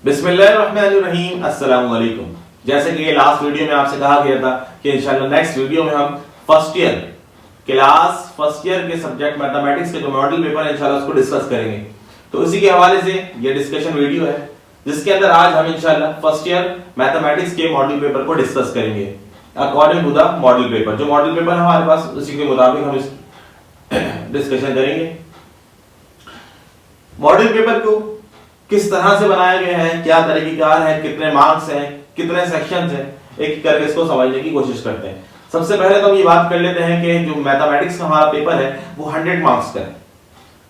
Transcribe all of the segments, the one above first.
बिस्मिल्लाहिर्रहमानिर्रहीम, अस्सलाम वालेकुम। जैसे कि लास्ट वीडियो में आपसे कहा गया था कि इंशाल्लाह नेक्स्ट वीडियो में हम फर्स्ट ईयर के सब्जेक्ट मैथमेटिक्स के जो मॉडल पेपर है इंशाल्लाह उसको डिस्कस करेंगे। तो इसी के हवाले से ये डिस्कशन वीडियो है जिसके अंदर आज हम इंशाल्लाह फर्स्ट ईयर मैथमेटिक्स के मॉडल पेपर को डिस्कस करेंगे according to the model paper. जो मॉडल पेपर है हमारे पास उसी के मुताबिक हम इस डिस्कशन करेंगे। मॉडल पेपर को किस तरह से बनाया गया है, क्या तरीकेकार है, कितने मार्क्स हैं, कितने सेक्शंस हैं, एक करके इसको समझने की कोशिश करते हैं। सबसे पहले तो हम ये बात कर लेते हैं कि जो मैथमेटिक्स का हमारा पेपर है वो 100 मार्क्स का है।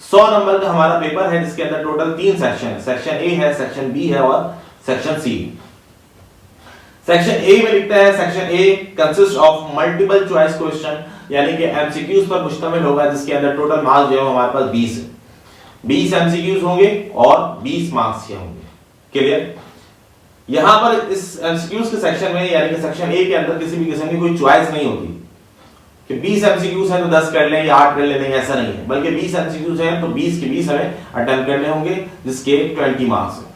100 नंबर का हमारा पेपर है जिसके अंदर टोटल 3 सेक्शन है। सेक्शन ए है, सेक्शन बी है और सेक्शन सी। सेक्शन ए में लिखते हैं section A consist of multiple choice question, यानी कि एमसीक्यूज पर मुश्तमिल होगा, जिसके अंदर टोटल मार्क्स जो है हमारे पास 20 है। 20 एमसीक्यूज होंगे और 20 मार्क्स के होंगे। क्लियर? यहां पर इस एमसीक्यूज के सेक्शन में यानी कि सेक्शन ए के अंदर किसी भी किस्म की कोई चॉइस नहीं होती कि 20 एमसीक्यूज हैं तो 10 कर लें या 8 कर लें, ऐसा नहीं है। बल्कि 20 एमसीक्यूज हैं तो 20 के 20 हमें अटेम्प्ट करने होंगे जिसके 20 मार्क्स हैं।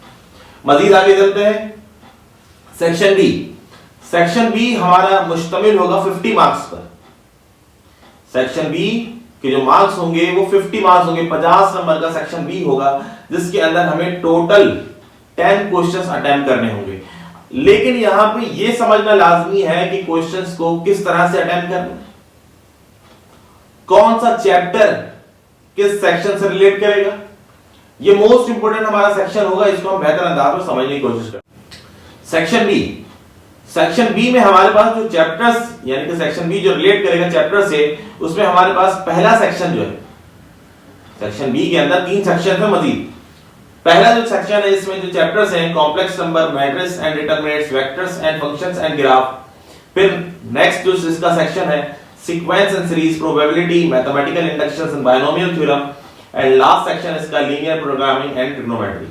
मजीद आगे चलते हैं सेक्शन बी। सेक्शन बी हमारा मुश्तमिल होगा 50 मार्क्स पर। सेक्शन बी कि जो मार्क्स होंगे वो 50 मार्क्स होंगे, 50 नंबर का सेक्शन बी होगा जिसके अंदर हमें टोटल 10 क्वेश्चंस अटेम्प्ट करने होंगे। लेकिन यहां पे ये समझना लाजमी है कि क्वेश्चंस को किस तरह से अटेम्प्ट करना, कौन सा चैप्टर किस सेक्शन से रिलेट करेगा। ये मोस्ट इंपोर्टेंट हमारा सेक्शन होगा, इसको हम बेहतर अंदाज में समझने की कोशिश करें। Section B. सेक्शन बी में हमारे पास जो चैप्टर्स यानी कि सेक्शन बी जो रिलेट करेगा चैप्टर से, उसमें हमारे पास पहला सेक्शन जो है, सेक्शन बी के अंदर 3 सेक्शन है मजीद। पहला जो सेक्शन है इसमें जो चैप्टर्स हैं complex number, matrix and determinants, vectors and functions and graph. फिर नेक्स्ट जो इसका सेक्शन है sequence and series, probability, mathematical inductions and binomial theorem, and last section इसका लीनियर प्रोग्रामिंग एंड ट्रिग्नोमेट्री।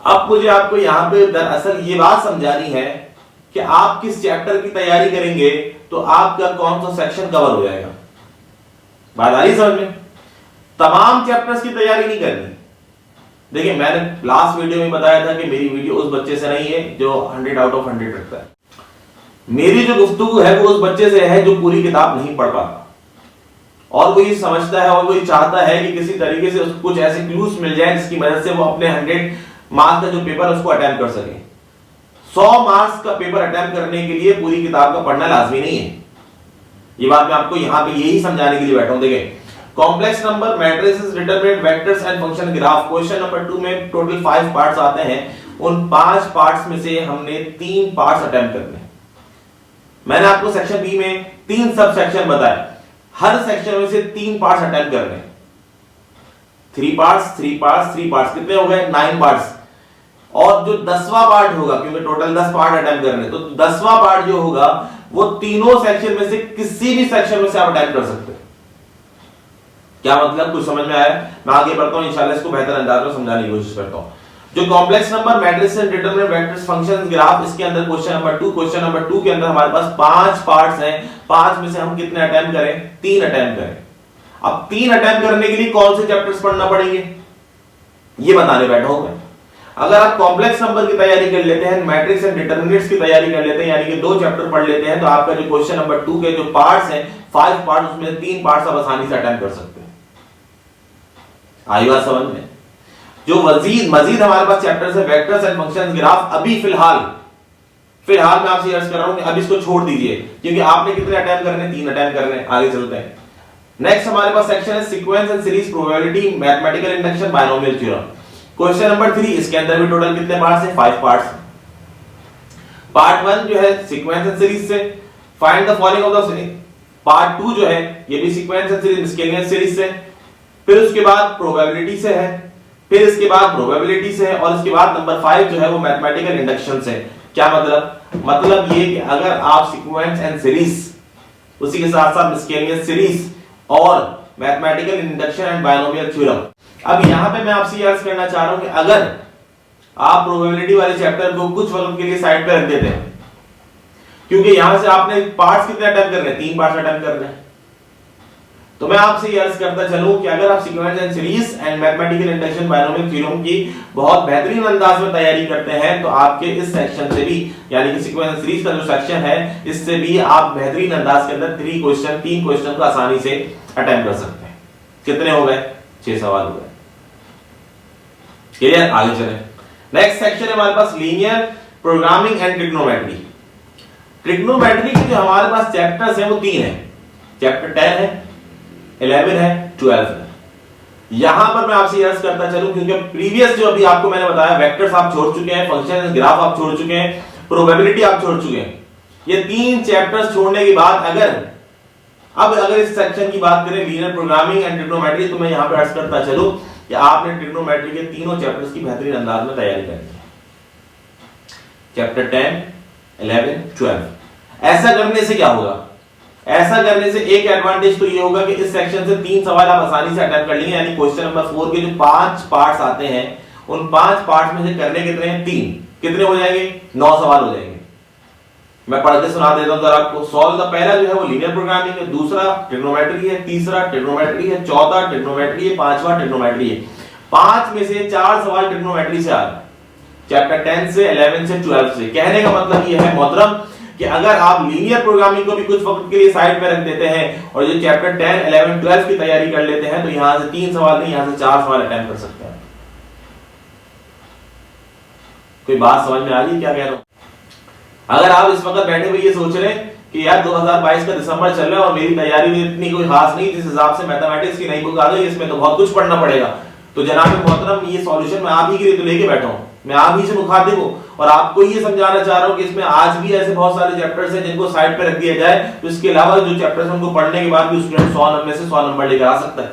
अब मुझे आपको यहां पे दरअसल ये बात समझानी है कि आप किस चैप्टर की तैयारी करेंगे तो आपका कौन सा सेक्शन कवर हो जाएगा। बात आ रही समझ में? तमाम चैप्टर्स की तैयारी नहीं करनी। देखिए मैंने लास्ट वीडियो में बताया था कि मेरी वीडियो उस बच्चे से नहीं है जो 100 आउट ऑफ 100 रखता है। मेरी जो गुफ्तगू है वो उस बच्चे से है जो पूरी किताब नहीं पढ़ पाता और वो ये समझता है और वो ये चाहता है कि किसी तरीके से उसको कुछ ऐसे क्लूज मिल जाए जिसकी मदद से वो अपने 100 मार्क्स का जो पेपर है उसको अटेम्प्ट कर सके। 100 मार्क्स का पेपर अटेम्प्ट करने के लिए पूरी किताब का पढ़ना लाजमी नहीं है। ये बात मैं आपको यहां पे यही समझाने के लिए बैठा हूं। देखें complex number, matrices, determinant, vectors and function, graph, question number 2 में टोटल 5 पार्ट्स आते हैं। उन 5 पार्ट्स में से हमने 3 पार्ट्स अटेम्प्ट करने हैं। मैंने आपको सेक्शन बी में 3 सब सेक्शन बताए, हर सेक्शन में से 3 पार्ट्स अटेम्प्ट करने हैं। 3 पार्ट्स 3 पार्ट्स 3 पार्ट्स कितने हो गए? 9 पार्ट्स। और जो 10वां पार्ट होगा, क्योंकि टोटल 10 पार्ट अटेम्प्ट करने, तो 10वां पार्ट जो होगा वो तीनों सेक्शन में से किसी भी सेक्शन में से आप अटेम्प्ट कर सकते हैं। क्या मतलब, कुछ समझ में आया? मैं आगे बढ़ता हूं, इंशाल्लाह इसको बेहतर अंदाज में समझाने की कोशिश करता हूं। जो complex number, matrix and determinant, vectors, functions, graph, इसके अंदर क्वेश्चन नंबर 2 के अंदर हमारे पास 5 पार्ट्स हैं। 5 में से हम कितने अटेम्प्ट करें? 3 अटेम्प्ट करें। अब 3 अटेम्प्ट करने के लिए कौन से चैप्टर्स पढ़ना पड़ेंगे ये बताने बैठा हूं मैं। अगर आप कॉम्प्लेक्स नंबर की तैयारी कर लेते हैं, मैट्रिक्स एंड डिटरमिनेंट्स की तैयारी कर लेते हैं, यानी कि 2 चैप्टर पढ़ लेते हैं, तो आपका जो क्वेश्चन नंबर 2 के जो पार्ट्स हैं 5 पार्ट, उसमें 3 पार्ट्स आप आसानी से अटेम्प्ट कर सकते हैं। आई बात समझ में? जो मजीद हमारे पास चैप्टर्स है वेक्टर्स एंड फंक्शंस, ग्राफ, अभी फिलहाल मैं आपसे अर्ज कर रहा हूं कि अब इसको छोड़ दीजिए क्योंकि आपने कितने अटेम्प्ट करने? 3 अटेम्प्ट करने। आगे चलते हैं। नेक्स्ट हमारे पास सेक्शन है sequence and series, probability, mathematical induction, binomial theorem. Question number 3, इसके अंदर भी टोटल कितने पार्ट्स हैं? 5 पार्ट्स। पार्ट 1 जो है सीक्वेंस एंड सीरीज से, find the following of the series. Part 2 जो है ये भी सीक्वेंस एंड सीरीज, मिसकेलियस सीरीज से। फिर उसके बाद प्रोबेबिलिटी से है, फिर इसके बाद प्रोबेबिलिटी से है, और इसके बाद नंबर 5 जो है वो मैथमेटिकल इंडक्शन से। क्या मतलब ये कि अगर आप सीक्वेंस एंड सीरीज, उसी के साथ साथ मिसकेलियस सीरीज और mathematical induction and binomial theorem. अब यहां पे मैं आपसे अर्ज करना चाह रहा हूं कि अगर आप प्रोबेबिलिटी वाले चैप्टर को कुछ वक्त के लिए साइड पे रख देते हैं, क्योंकि यहां से आपने पार्ट्स कितने अटेम्प्ट करने हैं? 3 पार्ट्स अटेम्प्ट करने हैं, तो मैं आपसे ये अर्ज करता चलूं कि अगर आप sequence and series and mathematical induction binomial theorem की बहुत बेहतरीन अंदाज में तैयारी करते हैं तो आपके इस सेक्शन से भी, यानी कि सीक्वेंस एंड सीरीज का जो सेक्शन है, इससे भी आप बेहतरीन अंदाज के अंदर 3 क्वेश्चन को आसानी से अटेम्प्ट कर सकते हैं। कितने हो गए? 6 सवाल हो गए। क्लियर? आगे चलें। नेक्स्ट सेक्शन है हमारे पास linear programming and trigonometry. Trigonometry के जो हमारे पास चैप्टर्स हैं वो 3 हैं। चैप्टर 10 है, 11 है, 12 है। यहां पर मैं आपसे अर्ज करता चलूं क्योंकि प्रीवियस जो अभी आपको मैंने बताया, वेक्टर्स आप छोड़ चुके हैं, फंक्शन ग्राफ आप छोड़ चुके हैं, प्रोबेबिलिटी आप छोड़ चुके हैं। ये 3 चैप्टर्स छोड़ने के बाद अगर इस सेक्शन की बात करें लीनियर प्रोग्रामिंग एंड ट्रिग्नोमेट्री, तो मैं यहां पर अर्ज करता चलूं कि आपने ट्रिग्नोमेट्री के तीनों चैप्टर्स की बेहतरीन अंदाज में तैयारी करनी है। चैप्टर 10, 11, 12। ऐसा करने से क्या होगा? ऐसा करने से एक एडवांटेज तो ये होगा कि इस सेक्शन से 3 सवाल आप आसानी से अटेम्प्ट कर लेंगे, यानी क्वेश्चन नंबर 4 के जो 5 पार्ट्स आते हैं उन 5 पार्ट्स में से करने कितने हैं? 3। कितने हो जाएंगे? 9 सवाल हो जाएंगे। मैं पढ़ के सुना देता हूं जरा आपको। सॉल्व का पहला जो है वो लीनियर प्रोग्रामिंग है, दूसरा ट्रिग्नोमेट्री है, तीसरा ट्रिग्नोमेट्री है, चौथा ट्रिग्नोमेट्री है, पांचवा ट्रिग्नोमेट्री है। 5 में से 4 सवाल ट्रिग्नोमेट्री से आ रहे हैं, चैप्टर 10 से, 11 से, 12 से। कहने का मतलब ये है मोहतरम कि अगर आप लीनियर प्रोग्रामिंग को भी कुछ वक्त के लिए साइड पे रख देते हैं और जो चैप्टर 10, 11, 12 की तैयारी कर लेते हैं तो यहां से 3 सवाल नहीं, यहां से 4 सवाल अटेम्प्ट कर सकते हैं। कोई बात समझ में आ रही है क्या कह रहा हूं? अगर आप इस वक्त बैठे हुए ये सोच रहे हैं कि यार 2022 का दिसंबर चल रहा है और मेरी तैयारी भी इतनी कोई खास नहीं, जिस हिसाब से मैथमेटिक्स की नई बुक आ गई इसमें तो बहुत कुछ पढ़ना पड़ेगा, तो जनाब मोहतरम ये सॉल्यूशन मैं आप ही के लिए तो लेके बैठा हूं, मैं आप ही से मुखातिब हूं और आपको ये समझाना चाह रहा हूं कि इसमें आज भी ऐसे बहुत सारे चैप्टर्स हैं जिनको साइड पे रख दिया जाए, तो इसके अलावा जो चैप्टर्स हैं उनको पढ़ने के बाद भी स्टूडेंट 100 नंबर से 100 नंबर लेकर आ सकता है।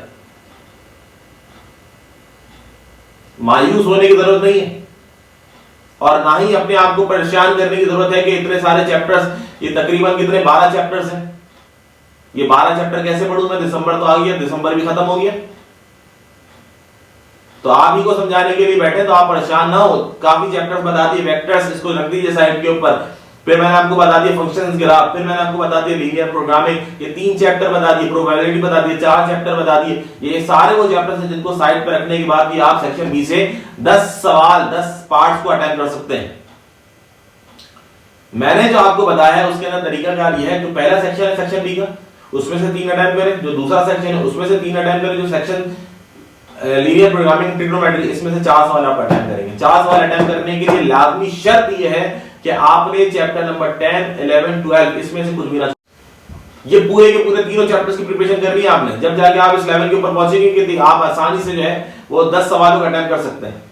मायूस होने की जरूरत नहीं है और ना ही अपने आप को परेशान करने की जरूरत है कि इतने सारे चैप्टर्स, ये तकरीबन कितने 12 चैप्टर्स हैं, ये 12 चैप्टर कैसे पढ़ूं मैं? दिसंबर तो आ गया, दिसंबर भी खत्म हो गया, तो आप ही को समझाने के लिए बैठे तो आप परेशान ना हो। काफी चैप्टर्स बता दिए, वेक्टर्स इसको रख दीजिए साइड के ऊपर, फिर मैंने आपको बता दिया फंक्शंस ग्राफ, फिर मैंने आपको बता दिया लीनियर प्रोग्रामिंग, ये 3 चैप्टर बता दिए, प्रोबेबिलिटी बता दिए, 4 चैप्टर बता दिए। ये सारे वो चैप्टर्स हैं जिनको साइड पर रखने के बाद भी आप सेक्शन बी से 10 सवाल, 10 पार्ट्स को अटेम्प्ट कर सकते हैं। मैंने जो आपको बताया है उसके अंदर तरीका कार यह है कि पहला सेक्शन है सेक्शन बी का, उसमें से 3 अटेम्प्ट करें, जो दूसरा सेक्शन है उसमें से 3 अटेम्प्ट करें, जो सेक्शन लीनियर प्रोग्रामिंग ट्रिग्नोमेट्री इसमें से 4 सवाल आप अटेम्प्ट करेंगे। 4 सवाल अटेम्प्ट करने के लिए लाजमी शर्त यह है कि आपने चैप्टर नंबर 10, 11, 12 इसमें से कुछ भी ना, ये पूरे के पूरे तीनों चैप्टर्स की प्रिपरेशन करनी है आपने, जब जाके आप इस लेवल के ऊपर पहुंचेंगे कि आप आसानी से जो है वो 10 सवालों का अटेम्प्ट कर सकते हैं।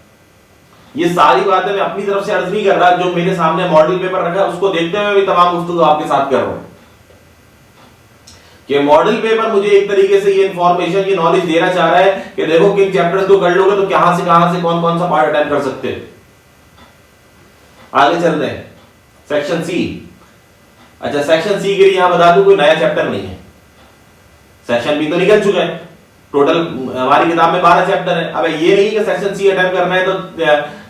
ये सारी बातें मैं अपनी तरफ से अर्ज नहीं कर रहा, जो मेरे सामने मॉडल पेपर रखा है उसको देखते हुए भी तमाम गुफ्तगू आपके साथ कर रहा हूं कि मॉडल पेपर मुझे एक तरीके से ये इंफॉर्मेशन, ये नॉलेज देना चाह रहा है कि देखो किन चैप्टर्स को कर लोगे तो कहां से कौन कौन सा पार्ट अटेम्प्ट कर सकते हैं। आगे चलते हैं सेक्शन सी। अच्छा, सेक्शन सी के लिए यहां बता दूं कोई नया चैप्टर नहीं है, सेक्शन बी तो निकल चुका है, टोटल हमारी किताब में 12 चैप्टर है। अब ये नहीं कि सेक्शन सी अटेम्प्ट करना है तो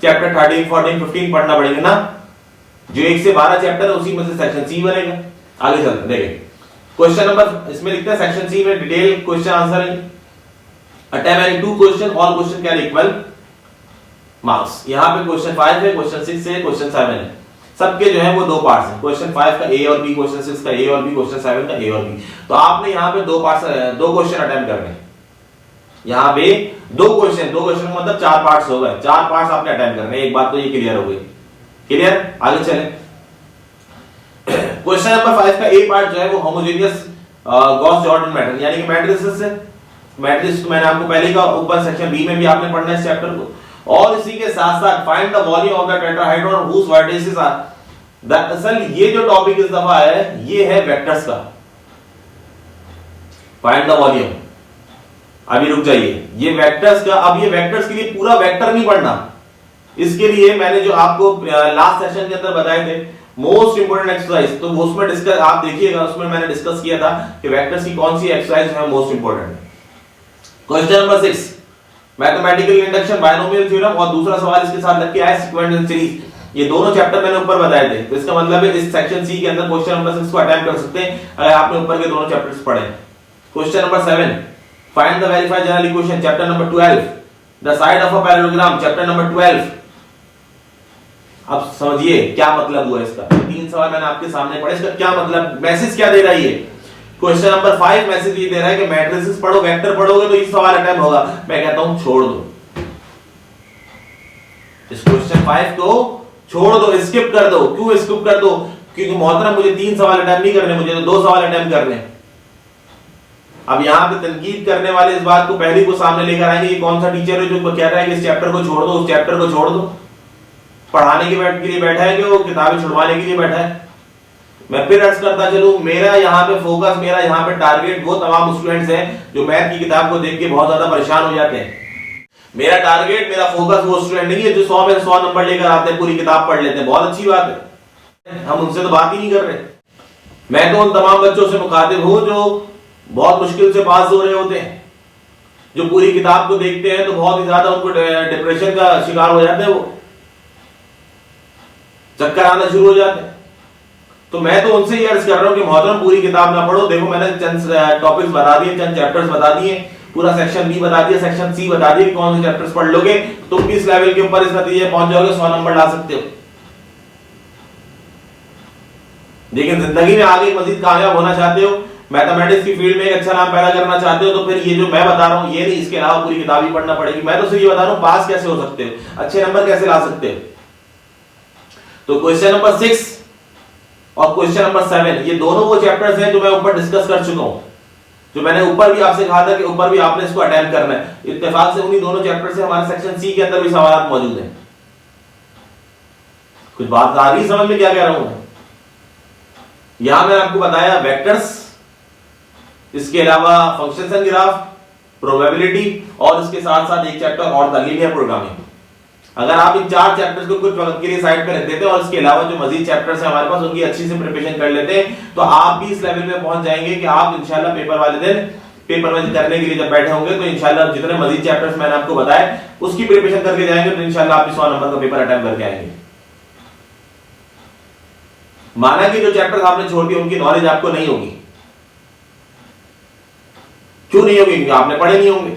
चैप्टर 13, 14, 15 पढ़ना पड़ेगा ना, जो 1 से 12 चैप्टर है उसी में से सेक्शन सी बनेगा। आगे चलते हैं, देखें क्वेश्चन नंबर इसमें लिखते हैं सेक्शन सी में डिटेल क्वेश्चन आंसर है, attempt any 2 question, all question can equal marks. यहां पे क्वेश्चन 5 है, क्वेश्चन 6 है, क्वेश्चन 7 है, सबके जो है वो 2 पार्ट्स हैं, क्वेश्चन 5 का ए और बी, क्वेश्चन 6 का ए और बी, क्वेश्चन 7 का ए और बी। तो आपने यहां पे 2 क्वेश्चन अटेम्प्ट करने, यहां पे 2 क्वेश्चन मतलब 4 पार्ट्स हो गए, 4 पार्ट्स आपने अटेम्प्ट करने। एक बात तो ये क्लियर हो गई, क्लियर? आगे चलें। क्वेश्चन नंबर 5 का ए पार्ट जो है वो होमोजेनियस गॉस जॉर्डन मैट्रिक्स, यानी कि मैट्रिसेस से, मैट्रिक्स मैंने आपको पहले का ऊपर सेक्शन बी में भी आपने पढ़ना है इस चैप्टर को, और इसी के साथ साथ find the volume of the tetrahedron whose vertices are. दरअसल ये जो टॉपिक इस दफा है ये है वेक्टर्स का, फाइंड द वॉल्यूम। अभी रुक जाइए, ये वेक्टर्स का, अब ये वेक्टर्स के लिए पूरा वेक्टर नहीं पढ़ना, इसके लिए मैंने जो आपको लास्ट सेशन के अंदर बताए थे मोस्ट इंपोर्टेंट एक्सरसाइज, तो उसमें डिस्कस आप देखिएगा, उसमें मैंने डिस्कस किया था कि वेक्टर्स की कौन सी एक्सरसाइज है most important. Question number 6 mathematical induction binomial theorem, और दूसरा सवाल इसके साथ लग के आया सीक्वेंस एंड सीरीज। ये दोनों चैप्टर मैंने ऊपर बताए थे, तो इसका मतलब है इस सेक्शन सी के अंदर क्वेश्चन नंबर 6 को अटेम्प्ट कर सकते हैं अगर आपने ऊपर के दोनों चैप्टर्स पढ़े। Question number 7, find the verified general equation, chapter number 12, the side of a parallelogram, chapter number 12। अब समझिए क्या मतलब हुआ इसका। 3 सवाल मैंने आपके सामने पढ़े, इसका क्या मतलब, मैसेज क्या दे रहा है ये। क्वेश्चन नंबर 5 मैसेज ये दे रहा है कि मैट्रिसेस पढ़ो, वेक्टर पढ़ोगे तो ये सवाल अटेम्प्ट होगा। मैं कहता हूं छोड़ दो, इस क्वेश्चन 5 को छोड़ दो, स्किप कर दो। क्यों स्किप कर दो? क्योंकि मोहतरम मुझे 3 सवाल अटेम्प्ट नहीं करने, मुझे तो 2 सवाल अटेम्प्ट करने। अब यहां पे तनकीद करने वाले इस बात को पहले को सामने लेकर आएंगे, ये कौन सा टीचर है जो कह रहा है कि इस चैप्टर को छोड़ दो, उस चैप्टर को छोड़ दो। पढ़ाने के लिए बैठा है कि वो किताबें छुड़वाने के लिए बैठा है? मैं फिर अर्ज करता चलूं, मेरा यहाँ पे फोकस, मेरा यहाँ पे टारगेट वो तमाम स्टूडेंट्स हैं जो मैथ की किताब को देख के बहुत ज्यादा परेशान हो जाते हैं। मेरा टारगेट, मेरा फोकस वो स्टूडेंट नहीं है जो 100 में 100 नंबर लेकर आते हैं, पूरी किताब पढ़ लेते हैं। बहुत अच्छी बात है, हम उनसे तो बात ही नहीं कर रहे। मैं तो उन तमाम बच्चों से मुखातिब हूं जो बहुत मुश्किल से पास हो रहे होते हैं, जो पूरी किताब को देखते हैं तो बहुत ही ज्यादा उनको डिप्रेशन का शिकार हो जाते हैं, वो चक्कर आना शुरू हो जाते हैं। तो मैं तो उनसे ही अर्ज कर रहा हूं कि मोहतरम पूरी किताब ना पढ़ो। देखो मैंने चंद टॉपिक्स बता दिए, चंद चैप्टर्स बता दिए, पूरा सेक्शन बी बता दिया, सेक्शन सी बता दिए, कौन से चैप्टर्स पढ़ लोगे तुम भी इस लेवल के ऊपर इस नतीजे पहुंच जाओगे, 100 नंबर ला सकते हो। लेकिन जिंदगी में आगे मजीद कामयाब होना चाहते हो, मैथमेटिक्स की फील्ड में एक अच्छा नाम पैदा करना चाहते हो, तो फिर ये जो मैं बता रहा हूं ये नहीं, इसके अलावा पूरी किताब ही पढ़ना पड़ेगी। मैं तो सिर्फ ये बता रहा हूं पास कैसे हो सकते हो, अच्छे नंबर कैसे ला सकते हो। तो क्वेश्चन नंबर 6 और क्वेश्चन नंबर 7 ये दोनों वो चैप्टर्स हैं जो मैं ऊपर डिस्कस कर चुका हूं, जो मैंने ऊपर भी आपसे कहा था कि ऊपर भी आपने इसको अटेम्प्ट करना है। इत्तेफाक से उन्हीं दोनों चैप्टर से हमारे सेक्शन सी के अंदर भी सवाल मौजूद हैं। कुछ बात आ रही समझ में क्या कह रहा हूं? यहां मैंने आपको बताया वेक्टर्स, इसके अलावा फंक्शंस एंड ग्राफ, प्रोबेबिलिटी, और इसके साथ साथ एक चैप्टर और था लीनियर प्रोग्रामिंग। अगर आप इन 4 चैप्टर्स को कुछ वक्त के लिए साइड पे रख देते हैं और इसके अलावा जो मजीद चैप्टर्स हैं हमारे पास उनकी अच्छी से प्रिपरेशन कर लेते हैं, तो आप भी इस लेवल पे पहुंच जाएंगे कि आप इंशाल्लाह पेपर वाले दिन पेपर में करने के लिए जब बैठे होंगे तो इंशाल्लाह जितने मजीद चैप्टर्स मैंने आपको बताए उसकी प्रिपरेशन करके जाएंगे तो इंशाल्लाह आप 100 नंबर का पेपर अटेम्प्ट करके आएंगे। माना कि जो चैप्टर्स आपने छोड़ दिए उनकी नॉलेज आपको नहीं होगी। क्यों नहीं होगी? क्योंकि आपने पढ़े नहीं होंगे।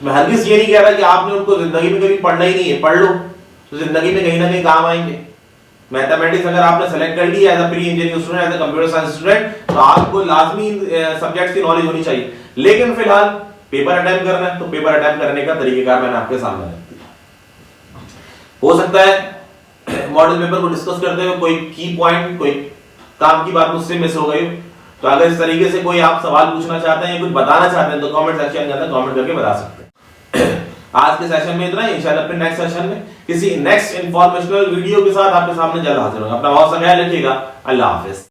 मैं हरगिज़ ये नहीं कह रहा कि आपने उनको जिंदगी में कभी पढ़ना ही नहीं है, पढ़ लो तो जिंदगी में कहीं ना कहीं काम आएंगे। मैथमेटिक्स अगर आपने सेलेक्ट कर लिया as a pre engineering student, as a computer science student, तो आपको लाजमी सब्जेक्ट्स की नॉलेज होनी चाहिए। लेकिन फिलहाल पेपर अटेम्प्ट करना है तो पेपर अटेम्प्ट करने का तरीकेकार मैंने आपके सामने रखा। हो सकता है मॉडल पेपर को डिस्कस करते हुए कोई की पॉइंट, कोई काम की बात मुझसे मिस हो गई, तो अगर इस तरीके से कोई आप सवाल पूछना चाहते हैं या कुछ बताना चाहते हैं तो कमेंट सेक्शन के अंदर कमेंट करके बता सकते हैं। आज के सेशन में इतना ही, इंशाल्लाह फिर नेक्स्ट सेशन में किसी नेक्स्ट इंफॉर्मेशनल वीडियो के साथ आपके सामने जल्द हाजिर होंगे। अपना बहुत सा ख्याल रखिएगा। अल्लाह हाफिज।